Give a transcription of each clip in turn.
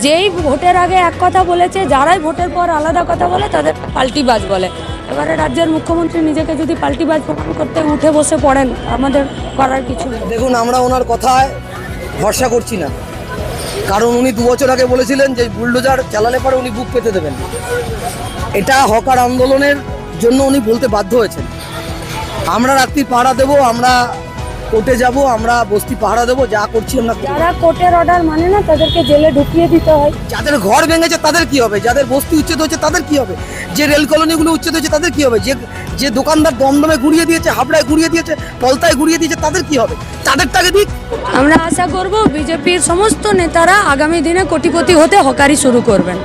যেই ভোটের আগে এক কথা বলেছে, যারাই ভোটের পর আলাদা কথা বলে তাদের পাল্টিবাজ বলে। এবারে রাজ্যের মুখ্যমন্ত্রী নিজেকে যদি পাল্টিবাজ প্রমাণ করতে উঠে বসে পড়েন, আমাদের করার কিছু নেই। দেখুন, আমরা ওনার কথায় ভরসা করছি না, কারণ উনি 2 বছর আগে বলেছিলেন যে বুলডোজার চালালে পরে উনি বুক পেতে দেবেন। এটা হকার আন্দোলনের জন্য উনি বলতে বাধ্য হয়েছেন। আমরা রাত্রি পাহারা দেবো, আমরা কোর্টে যাব, আমরা বস্তি পাহারা দেবো, যা করছি আমরা। যারা কোর্টের অর্ডার মানে না তাদেরকে জেলে ঢুকিয়ে দিতে হয়। যাদের ঘর ভেঙেছে তাদের কি হবে? যাদের বস্তি উচ্ছেদ হচ্ছে তাদের কি হবে? যে রেল কলোনিগুলো উচ্ছেদ হচ্ছে তাদের কি হবে? যে দোকানদার দমদমে ঘুরিয়ে দিয়েছে, হাবড়ায় ঘুরিয়ে দিয়েছে, পলতায় ঘুরিয়ে দিয়েছে, তাদের কি হবে? তাদেরটাকে দিক। আমরা আশা করব বিজেপির সমস্ত নেতারা আগামী দিনে কোটিপতি হতে হকারি শুরু করবেন।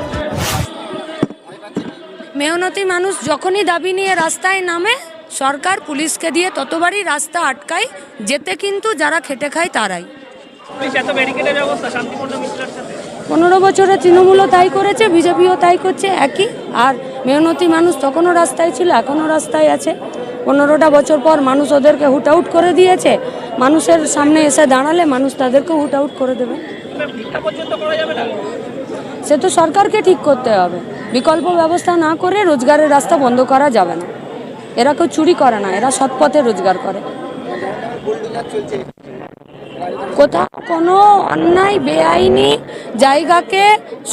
মেহনতি মানুষ যখনই দাবি নিয়ে রাস্তায় নামে, সরকার পুলিশকে দিয়ে ততবারই রাস্তা আটকায়, যেতে কিন্তু যারা খেটে খায় তারাই। 15 বছরে তৃণমূলও তাই করেছে, বিজেপিও তাই করছে, একই। আর মেহনতি মানুষ তখনও রাস্তায় ছিল, এখনও রাস্তায় আছে। 15টা বছর পর মানুষ ওদেরকে হুট আউট করে দিয়েছে। মানুষের সামনে এসে দাঁড়ালে মানুষ তাদেরকে হুট আউট করে দেবে। সে তো সরকারকে ঠিক করতে হবে। বিকল্প ব্যবস্থা না করে রোজগারের রাস্তা বন্ধ করা যাবে না। এরা কেউ চুরি করে না, এরা সৎ পথে রোজগার করে। কোথাও কোনো অন্যায় বেআইনি জায়গাকে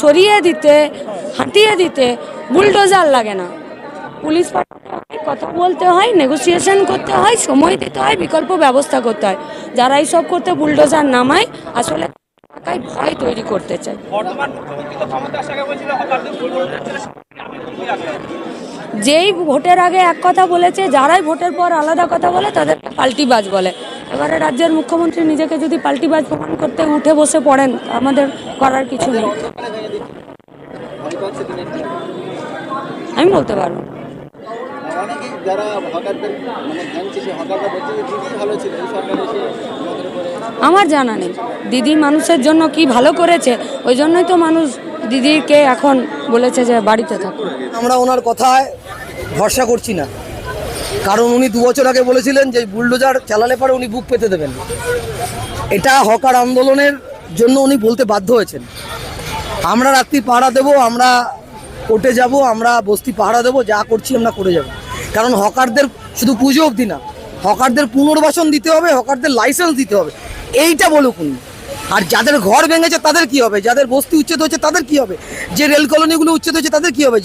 সরিয়ে দিতে, হাঁটিয়ে দিতে বুলডোজার লাগে না। পুলিশ কথা বলতে হয়, নেগোসিয়েশন করতে হয়, সময় দিতে হয়, বিকল্প ব্যবস্থা করতে হয়। যারা এইসব করতে বুলডোজার নামায় আসলে ভয় তৈরি করতে চায়। যেই ভোটের আগে এক কথা বলেছে, যারাই ভোটের পর আলাদা কথা বলে তাদের পাল্টিবাজ বলে। এবারে রাজ্যের মুখ্যমন্ত্রী নিজেকে যদি পাল্টিবাজ প্রমাণ করতে উঠে বসে পড়েন, আমাদের করার কিছু নেই। আমি বলতে পারবো। আমার জানা নেই দিদি মানুষের জন্য কি ভালো করেছে, ওই জন্যই তো মানুষ দিদিকে এখন বলেছে যে বাড়িতে থাকুন। আমরা ওনার কথায় ভরসা করছি না, কারণ উনি 2 বছর আগে বলেছিলেন যে বুলডোজার চালালে পরে উনি বুক পেতে দেবেন। এটা হকার আন্দোলনের জন্য উনি বলতে বাধ্য হয়েছেন। আমরা রাত্রি পাহারা দেবো, আমরা কোর্টে যাব, আমরা বস্তি পাহারা দেবো, যা করছি আমরা করে যাব। কারণ হকারদের শুধু পুজো অবধি না, হকারদের পুনর্বাসন দিতে হবে, হকারদের লাইসেন্স দিতে হবে, এইটা বলুক উনি। আর যাদের ঘর ভেঙেছে তাদের কি হবে? যাদের বস্তি উচ্ছেদ হচ্ছে তাদের কি হবে? যে রেল কলোনিগুলো উচ্ছেদ হচ্ছে তাদের কি হবে?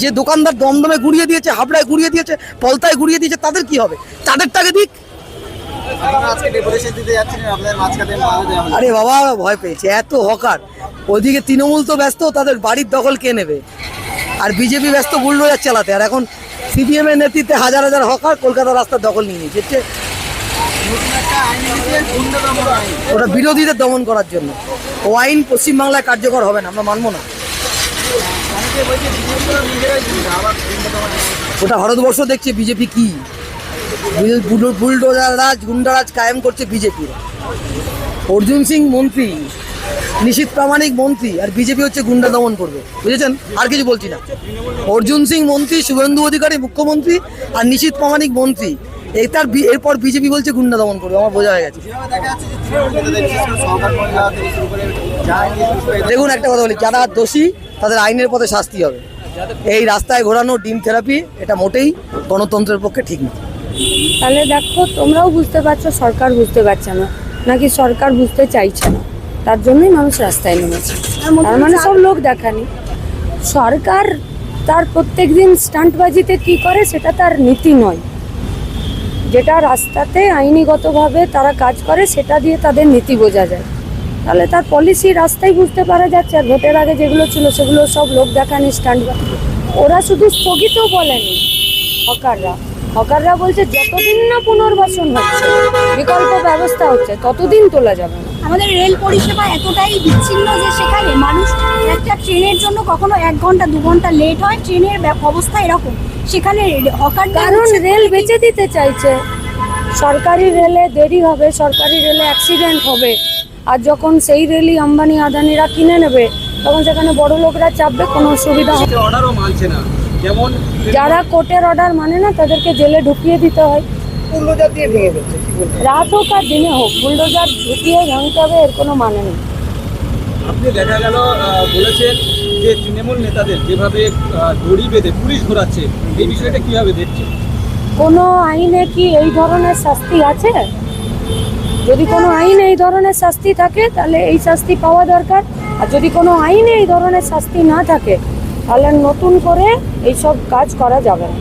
যে দোকানদার দমদমে ঘুরিয়ে দিয়েছে, হাবড়ায় ঘুরিয়ে দিয়েছে, পলতায় ঘুরিয়ে দিয়েছে, তাদের কি হবে? তাদেরটাকে দিক। আরে বাবা, ভয় পেয়েছে এত হকার। ওদিকে তৃণমূল তো ব্যস্ত তাদের বাড়ির দখল কে নেবে, আর বিজেপি ব্যস্ত বুলডোজার চালাতে। আর এখন সিপিএম এর নেতৃত্বে হাজার হাজার হকার কলকাতার রাস্তার দখল নিয়ে নিচ্ছে। ওটা বিরোধীদের দমন করার জন্য। ও আইন পশ্চিমবাংলায় কার্যকর হবে না, আমরা মানবো না। ওটা ভারতবর্ষ দেখছে বিজেপি কি বুলডোজার রাজ, গুন্ডারাজ কায়েম করছে বিজেপির। অর্জুন সিং মন্ত্রী, নিশীথ প্রামাণিক মন্ত্রী, আর বিজেপি হচ্ছে গুন্ডা দমন করবে, বুঝেছেন? আর কিছু বলছি না। অর্জুন সিং মন্ত্রী, শুভেন্দু অধিকারী মুখ্যমন্ত্রী, আর নিশীথ প্রামাণিক মন্ত্রী। এরপর বিজেপি বলছে গুন্ডা দমন করবে, আমার বোঝা হয়ে গেছে। দেখুন, একটা কথা বলি, যারা দোষী তাদের আইনের পথে শাস্তি হবে। এই রাস্তায় ঘোরানো ডিম থেরাপি এটা মোটেই গণতন্ত্রের পক্ষে ঠিক না। তাহলে দেখো, তোমরাও বুঝতে পারছো সরকার বুঝতে পারছে না, নাকি সরকার বুঝতে চাইছে না, তার জন্যই মানুষ রাস্তায় নেমেছে। তার মানে সব লোক দেখানি। সরকার তার প্রত্যেক দিন স্টান্টবাজিতে কি করে সেটা তার নীতি নয়। যেটা রাস্তাতে আইনিগতভাবে তারা কাজ করে সেটা দিয়ে তাদের নীতি বোঝা যায়। তাহলে তার পলিসি রাস্তায় বুঝতে পারা যাচ্ছে। আর ভোটের আগে যেগুলো ছিল সেগুলো সব লোক দেখানি, স্টান্টবাজি। ওরা শুধু স্থগিত বলেনি, হকাররা বলছে যতদিন না পুনর্বাসন হচ্ছে, বিকল্প ব্যবস্থা হচ্ছে, ততদিন তোলা যাবে না। আমাদের রেল পরিষেবা এতটাই বিচ্ছিন্ন যে সেখানে মানুষ একটা ট্রেনের জন্য কখনো 1 ঘন্টা 2 ঘন্টা লেট হয়। ট্রেনের অবস্থা এরকম, সেখানে হকার কারণ রেল বেচে দিতে চাইছে। সরকারি রেলে দেরি হবে, সরকারি রেলে অ্যাক্সিডেন্ট হবে। আর যখন সেই রেলই আম্বানি আদানিরা কিনে নেবে, তখন সেখানে বড় লোকরা চাপবে, কোনো অসুবিধা হবে না। যারা কোর্টের অর্ডার মানে না তাদেরকে জেলে ঢুকিয়ে দিতে হয়। বুলডোজার দিয়ে ভেঙে দিচ্ছে, রাত হোক আর দিনে হোক বুলডোজার ঢুকিয়ে ভাঙতে হবে, এর কোনো মানে নেই। আপনি দেখা গেল বলেছেন যে তৃণমূল নেতাদের যেভাবে দড়ি বেঁধে পুলিশ ঘোরাচ্ছে, এই বিষয়টা কিভাবে দেখছেন? কোনো আইনে কি এই ধরনের শাস্তি আছে? যদি কোনো আইনে এই ধরনের শাস্তি থাকে তাহলে এই শাস্তি পাওয়া দরকার, আর যদি কোনো আইনে এই ধরনের শাস্তি না থাকে তাহলে নতুন করে এইসব কাজ করা যাবে না।